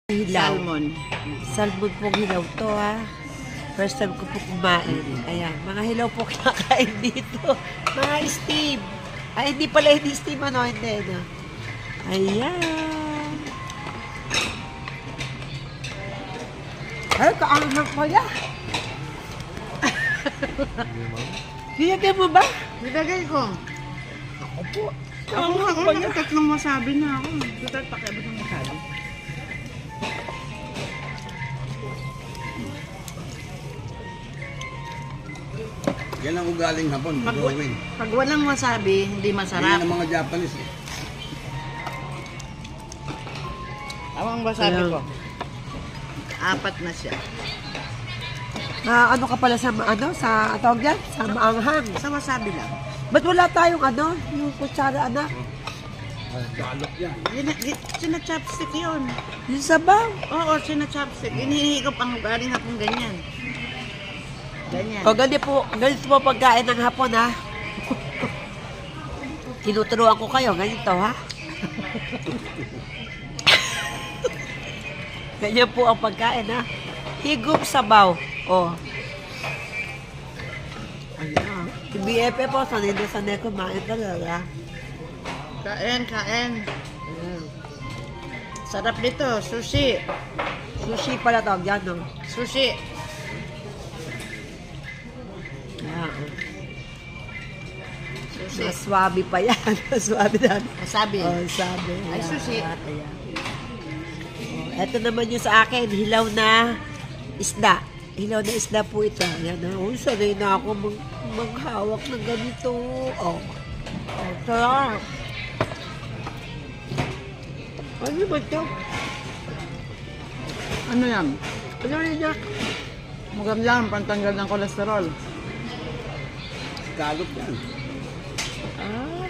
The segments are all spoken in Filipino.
Hilaw. Salmon. Salmon pong hilaw to ha. First time ko po kumain. Ayan, mga hilaw po kinakain dito. Mga steam. Ay, hindi pala hindi steam ano, hindi no. Ayan. Ay, kaanghang pala. Nilagay mo ba? Nilagay ko. Ako po. Ako nga, tatlong wasabi na ako. Total, pakiabot ng wasabi. Yan ang ugaling hapon, drawing. Pag walang wasabi, hindi Yan masarap. ang mga Japanese eh. Ang wasabi Ayan. ko. Apat na siya. Ano ka pala sa ano sa tawag yan? Sa maanghang. Sa wasabi lang. Ba't wala tayong ano? Yung kutsara anak? Balot yan. Sina-chopstick yun. Yung sabaw. Oo, sina-chopstick. Hinihigop ang ugaling hapon ganyan. Ganyan. O ganito po pagkain ng hapon ha. Tinuturuan ko kayo, ganito ha. Ganyan po ang pagkain ha. Higop sabaw. O. Ayan. Si BFF po, sanay kumain talaga. Kain. Ayan. Sarap dito, sushi. Sushi pala tawag yan, no? Sushi. Ayan. Sushi. Maswabi pa yan. Maswabi na. Wasabi. Oh, sabi. Ay, Ayan. sushi. Ayan. Oh, eto naman yung sa akin, hilaw na isda. Hilaw na isda po ito. Ayan na. Oh, sanay na ako maghawak ng ganito. Oh. Ito. Ano ba ito? Ano yan? Ano rin yan? Maganda lang, pantanggal ng kolesterol. Galot yan. Ah.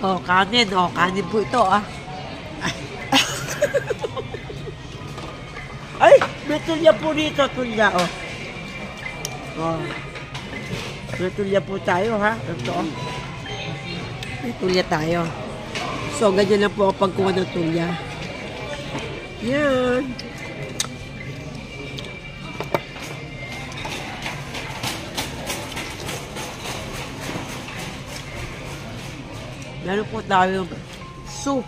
Oh, kanin. Oh, kanin po ito, ah. Ay, may tulya po dito, tulya, oh. Oh. May tulya po tayo, ha? Ito, oh. May tulya tayo. So, ganyan lang po ang pagkuha ng tulya. Yan. Meron po tayo soup.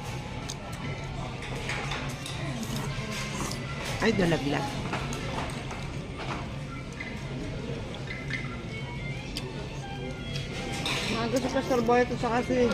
Ay, nalaglag. Mga gusto ka sarboy ito sa kasi.